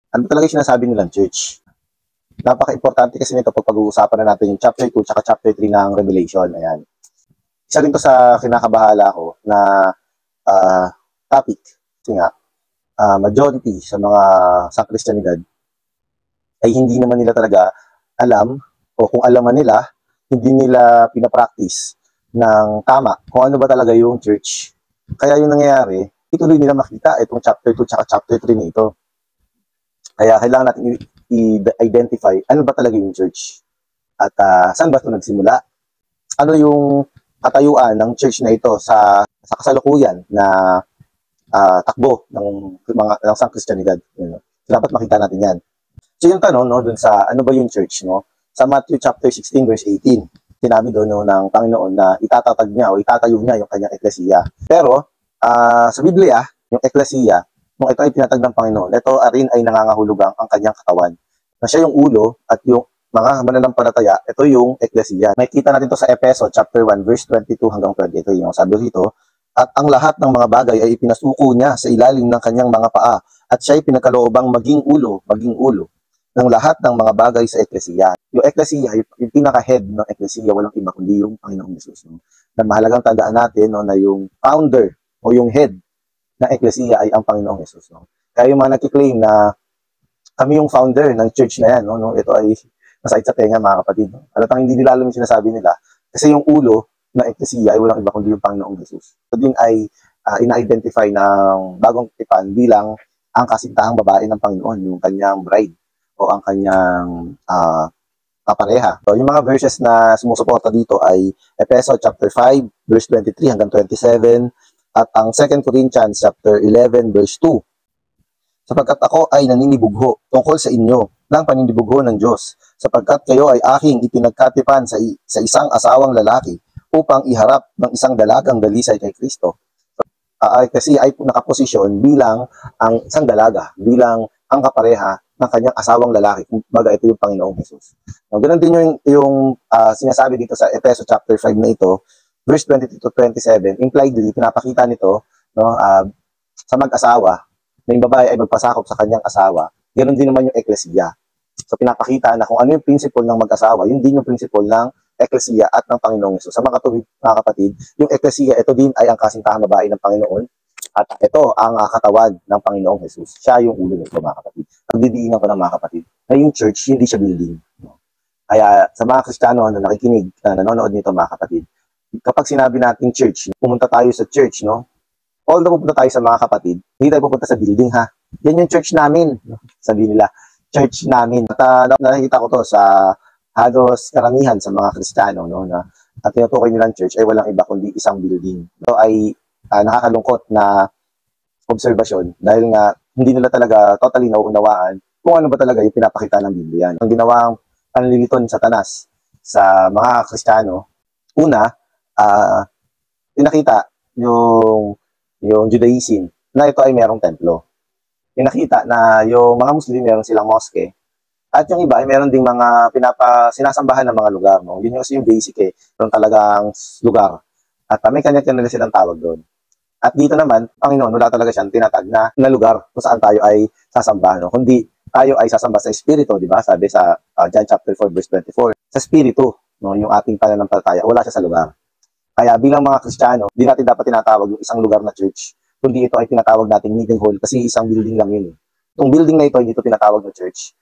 Ano talaga yung sinasabi nilang church? Napaka-importante kasi nito pag pag-uusapan na natin yung chapter 2 at chapter 3 ng Revelation. Ayan. Isa rin to sa kinakabahala ko na topic. Kasi nga, majority sa mga sa Christianidad ay hindi naman nila talaga alam, o kung alam man nila, hindi nila pinapractice ng tama kung ano ba talaga yung church. Kaya yung nangyayari, ituloy nila makita itong chapter 2 at chapter 3 na ito. Kaya kailangan natin i-identify ano ba talaga yung church at saan ba ito nagsimula. Ano yung katayuan ng church na ito sa kasalukuyan na takbo ng sang Christianidad. So, dapat makita natin yan. So yung tanong dun sa ano ba yung church, sa Matthew chapter 16 verse 18, sinabi doon ng Panginoon na itatatag niya o itatayo niya yung kanyang eklesiya. Pero sa Biblia, yung eklesiya, kung ito ay tinatag ng Panginoon, ito rin ay nangangahulugang ang kanyang katawan. Na siya yung ulo at yung mga mananampalataya, ito yung eklesiya. Makikita natin to sa Efeso chapter 1 verse 22 hanggang 20. Ito yung sabi dito, at ang lahat ng mga bagay ay ipinasuko niya sa ilalim ng kanyang mga paa at siya ay pinakaloobang maging ulo ng lahat ng mga bagay sa eklesiya. Yung eklesiya, yung pinaka-head ng eklesiya, walang iba kundi yung Panginoong Hesus. Na mahalagang tandaan natin na yung founder o yung head na eklesiya ay ang Panginoong Hesus. Kaya yung mga nagkiklaim na kami yung founder ng church na yan, ito ay masakit sa tenga, mga kapatid. Alatang hindi nila alam yung sinasabi nila. Kasi yung ulo na eklesiya ay walang iba kundi yung Panginoong Hesus. Ito din ay ina-identify ng bagong tipan bilang ang kasintahang babae ng Panginoon, yung kanyang bride o ang kanyang kapareha. So, yung mga verses na sumusuporta dito ay Efeso chapter 5 verse 23 hanggang 27 at ang 2 Corinthians chapter 11 verse 2. Sapagkat ako ay naninibugho tungkol sa inyo ng paninibugho ng Diyos, sapagkat kayo ay aking ipinagkatipan sa isang asawang lalaki upang iharap ng isang dalagang dalisay kay Kristo. Kasi ay nakaposisyon bilang ang isang dalaga, bilang ang kapareha ng kanyang asawang lalaki. Kumbaga, ito yung Panginoong Hesus. Ganun din yung sinasabi dito sa Efeso chapter 5 na ito, verse 22 to 27. Impliedly, pinapakita nito sa mag-asawa na yung babae ay magpasakop sa kanyang asawa. Ganun din naman yung eklesiya. So, pinapakita na kung ano yung principle ng mag-asawa, yun din yung principle ng eklesiya at ng Panginoong Hesus. Sa mga kapatid, yung eklesiya, ito din ay ang kasintahang babae ng Panginoon. At ito ang katawan ng Panginoong Hesus. Siya yung ulo nito, mga kapatid. Pagdidiinan ko ng mga kapatid na yung church, hindi siya building. Kaya sa mga Kristiyano na nakikinig, na nanonood nito, mga kapatid, kapag sinabi natin church, pumunta tayo sa church, although pupunta tayo sa mga kapatid, hindi tayo pupunta sa building, ha? Yan yung church namin. Sabi nila, church namin. At nakikita ko to sa halos karamihan sa mga Kristiyano, na at tinutukoy nilang church ay walang iba kundi isang building. Ito ay nakakalungkot na obserbasyon dahil nga hindi nila talaga totally nauunawaan kung ano ba talaga yung pinapakita ng Biblia. Ang ginawang panlilito ni Satanas sa mga Kristiyano, una, pinakita yung Judaism na ito ay merong templo. Pinakita na yung mga Muslim meron silang mosque at yung iba ay meron ding mga sinasambahan ng mga lugar. Yun yung kasi yung basic yung talagang lugar. At may kanya-kanya na silang tawag doon. At dito naman, Panginoon, wala talaga siyang tinatag na lugar kung saan tayo ay sasamba. Kundi tayo ay sasamba sa Espiritu, di ba? Sabi sa John chapter 4 verse 24. Sa Espiritu, yung ating pananampalataya, wala siya sa lugar. Kaya bilang mga Kristiyano, di natin dapat tinatawag yung isang lugar na church. Kundi ito ay tinatawag nating meeting hall kasi isang building lang yun. Itong building na ito, hindi ito tinatawag na church.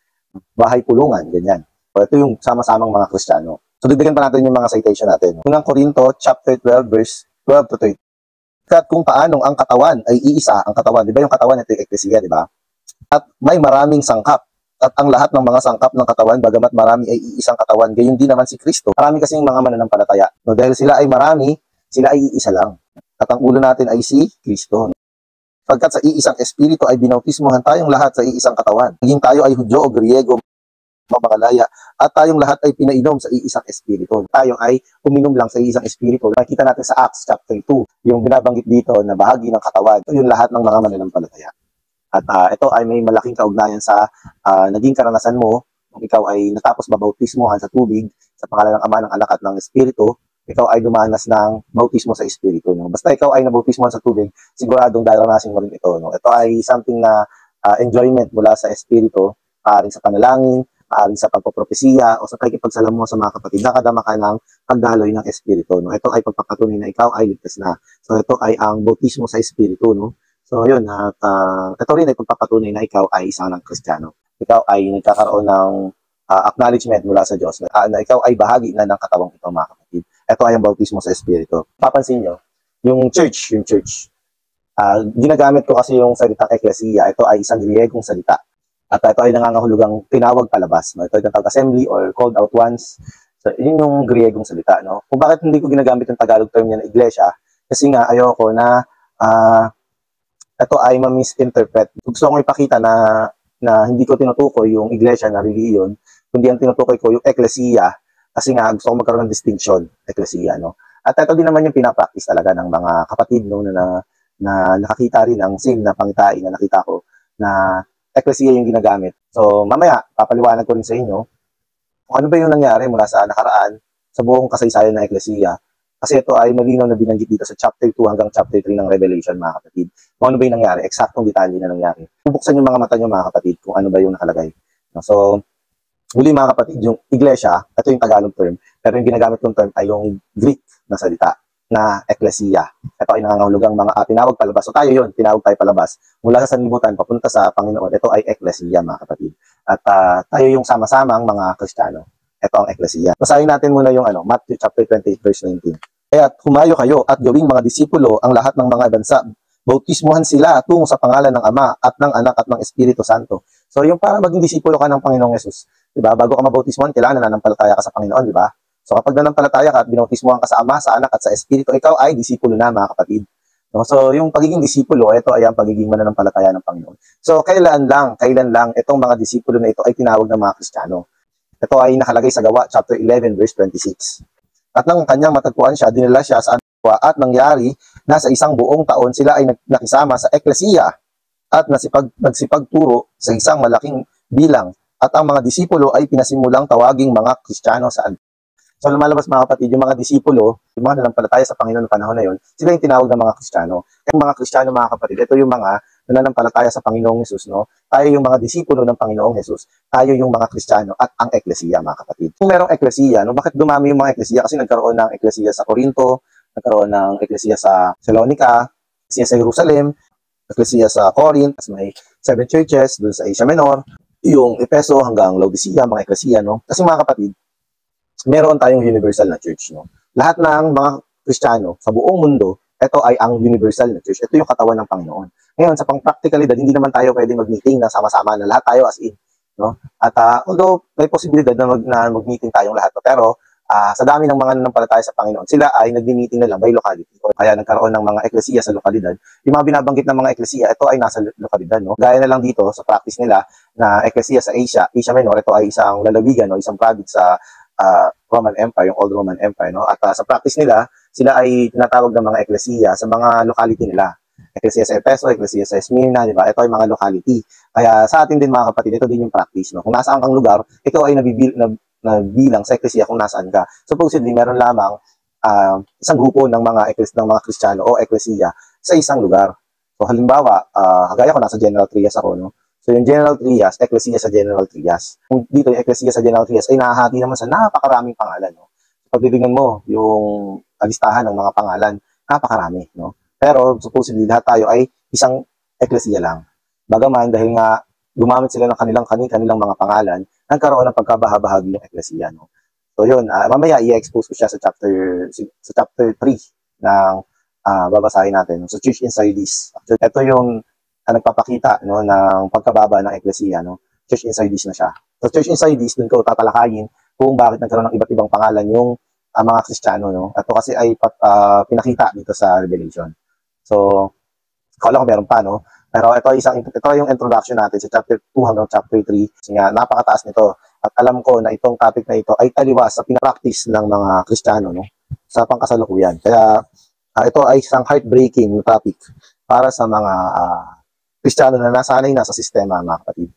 Bahay pulungan, ganyan. So, ito yung sama-samang mga Kristiyano. So, dagdagan pa natin yung mga citation natin. Unang Korinto, chapter 12, verse 12 to 13. At kung paanong ang katawan ay iisa, ang katawan, di ba yung katawan ito yung eklesiya, di ba? At may maraming sangkap. At ang lahat ng mga sangkap ng katawan, bagamat marami ay iisang katawan, gayon din naman si Kristo. Marami kasing mga mananampalataya. Dahil sila ay marami, sila ay iisa lang. At ang ulo natin ay si Kristo. Pagkat sa iisang espiritu ay binautismuhan tayong lahat sa iisang katawan. Naging tayo ay Hudyo o Griego, mamalaya, at tayong lahat ay pinainom sa iisang espiritu. Tayo ay uminom lang sa iisang espiritu. Nakita natin sa Acts chapter 2, yung binabanggit dito na bahagi ng katawan. Ito yung lahat ng mga mananampalataya. At ito ay may malaking kaugnayan sa naging karanasan mo kung ikaw ay natapos mabautismohan sa tubig sa pangalan ng Ama, ng Anak at ng Espiritu. Ikaw ay dumanas ng bautismo sa Espiritu. Basta ikaw ay nabautismohan sa tubig, siguradong daranasin mo rin ito. Ito ay something na enjoyment mula sa Espiritu, maaaring sa panalangin, maaaring sa pagpopropesiya, o sa pakikipagsalamuha sa mga kapatid, nakadama ka ng pagdaloy ng Espiritu. No? Ito ay pagpapatunay na ikaw ay ligtas na. So ito ay ang bautismo sa Espiritu. No? So yun, at ito rin ay pagpapatunay na ikaw ay isang ng Kristiyano. Ikaw ay nagkakaroon ng acknowledgement mula sa Diyos na ikaw ay bahagi na ng katawang ito, mga kapatid. Ito ay ang bautismo sa Espiritu. Papansin nyo, yung church, ginagamit ko kasi yung salitang ecclesia. Ito ay isang Griegong salita. At ito ay nangangahulugang tinawag palabas. No? Ito ay tinatawag assembly or called out ones. So, yun yung Griegong salita. No? Kung bakit hindi ko ginagamit yung Tagalog term niya na iglesia, kasi nga ayoko na ito ay ma-misinterpret. Gusto kong ipakita na hindi ko tinutukoy yung iglesia na religion, kundi ang tinutukoy ko yung ecclesia, kasi nga gusto ko magkaroon ng distinction, ecclesia. No? At ito din naman yung pinapractice talaga ng mga kapatid, no, na nakakita rin ang same na pangitain na nakita ko na ecclesia yung ginagamit. So, mamaya, papaliwanag ko rin sa inyo kung ano ba yung nangyari mula sa nakaraan sa buong kasaysayan ng ecclesia. Kasi ito ay malinaw na binanggit dito sa chapter 2 hanggang chapter 3 ng Revelation, mga kapatid. Kung ano ba yung nangyari, eksaktong detalye na nangyari. Bubuksan yung mga mata nyo, mga kapatid, kung ano ba yung nakalagay. So, huli, mga kapatid, yung iglesia, ito yung Tagalog term, pero yung ginagamit kong term ay yung Greek na salita na ecclesia. Ito ay nangangahulugang mga tinawag palabas. So tayo yun, tinawag tayo palabas. Mula sa sanlibutan, papunta sa Panginoon. Ito ay ecclesia, mga kapatid. At tayo yung sama-samang mga Kristiyano. Ito ang ecclesia. Basahin natin muna yung Matthew chapter 28 verse 19. Kaya humayo kayo at gawing mga disipulo ang lahat ng mga bansa. Bautismuhan sila tungo sa pangalan ng Ama at ng Anak at ng Espiritu Santo. So yung para maging disipulo ka ng Panginoong Yesus, 'di ba? Bago ka mabautismuhan, kailangan nananampalataya ka sa Panginoon, 'di ba? So kapag nananampalataya ka at binautismuhan ka sa Ama, sa Anak at sa Espiritu, ikaw ay disipulo na, mga kapatid. No? So yung pagiging disipulo, ito ay ang pagiging mananampalataya ng Panginoon. So kailan lang itong mga disipulo na ito ay tinawag ng mga Kristiyano? Ito ay nakalagay sa Gawa chapter 11 verse 26. At nang kanyang matagpuan siya, dinala siya sa Gawa at nangyari na sa isang buong taon sila ay nakisama sa ecclesia at nagsipagturo sa isang malaking bilang. At ang mga disipulo ay pinasimulang tawaging mga Kristiyano sa So lumalabas, mga kapatid, yung mga disipulo, yung mga nanampalataya sa Panginoon ng panahon na yun, sila yung tinawag ng mga Kristiyano. Yung mga Kristiyano, mga kapatid, ito yung mga nananampalataya sa Panginoong Hesus, no? Tayo yung mga disipulo ng Panginoong Hesus, tayo yung mga Kristiyano at ang ecclesia, mga kapatid. Kung merong ecclesia, no, bakit dumami yung mga ecclesia? Kasi nagkaroon ng ecclesia sa Corinto, nagkaroon ng ecclesia sa Thessalonica, ecclesia sa Jerusalem, ecclesia sa Corinth, may 7 churches doon sa Asia Minor, yung Efeso hanggang Laodicea, mga ecclesia, no? Kasi mga kapatid, meron tayong universal na church, no? Lahat ng mga Kristiyano sa buong mundo, ito ay ang universal na church. Ito yung katawan ng Panginoon. Ngayon, sa pang-practicalidad, hindi naman tayo pwedeng mag-meeting na sama-sama na lahat tayo as in, no? At although may posibilidad na mag-meeting tayong lahat, no? Pero sa dami ng mga nanampalataya sa Panginoon, sila ay nag-meeting na lang by locality. Kaya nagkaroon ng mga ecclesia sa lokalidad. Yung mga binabanggit ng mga ecclesia, ito ay nasa lokalidad, no? Gaya na lang dito sa practice nila na ecclesia sa Asia Minor, ito ay isang lalawigan o isang province sa Roman Empire, yung Old Roman Empire, no? At sa practice nila, sila ay tinatawag ng mga ecclesia sa mga locality nila. Ecclesia sa Efeso, ecclesia sa Smyrna, di ba? Ito ay mga locality. Kaya sa atin din, mga kapatid, ito din yung practice, no? Kung nasaan kang lugar, ito ay nabibilang sa ecclesia kung nasaan ka. Supposedly, meron lamang isang grupo ng mga Kristiyano o ecclesia sa isang lugar. So halimbawa, kagaya ko nasa General Trias ako, no? So yung General Trias, ecclesia sa General Trias. Kung dito yung ecclesia sa General Trias ay nahahati naman sa napakaraming pangalan, no? Pag titignan mo yung listahan ng mga pangalan, napakarami, no? Pero supposedly lahat tayo ay isang ecclesia lang. Bagaman dahil nga gumamit sila ng kanilang mga pangalan, nagkaroon ng pagkabahabahagi ng ecclesia, no? So yun, mamaya i-expose ko siya sa chapter 3 ng babasahin natin, no? So Church Inside This. Ito yung nagpapakita, no, ng pagkababa ng ecclesia, no? Church Inside This na siya. So Church Inside This, dun ko tatalakayin kung bakit nagkaroon ng iba't ibang pangalan yung mga Kristiyano, no? Ito kasi ay pinakita dito sa Revelation. So kala ko meron pa, no? Pero ito yung introduction natin sa chapter 2 hanggang chapter 3. Kasi nga napakataas nito. At alam ko na itong topic na ito ay taliwas sa pinapractice ng mga Kristiyano, no? Sa pangkasalukuyan. Kaya ito ay isang heartbreaking topic para sa mga Kristiyano na nasanay na sa sistema, mga kapatid.